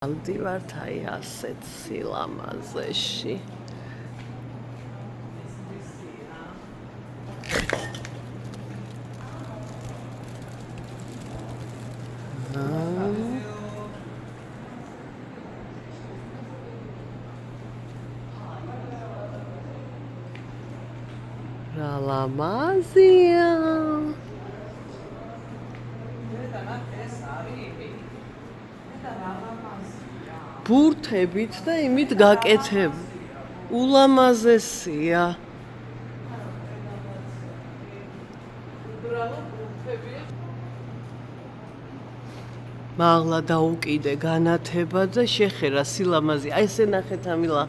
ავდივართ აი ასეთ სილამაზეში. რა ლამაზია. ბურთებით და იმით გაკეთებ. ულამაზესია. მაღლა დაუკიდე განათება და შეხერა სილამაზი. აი ესე ნახეთ ამილა.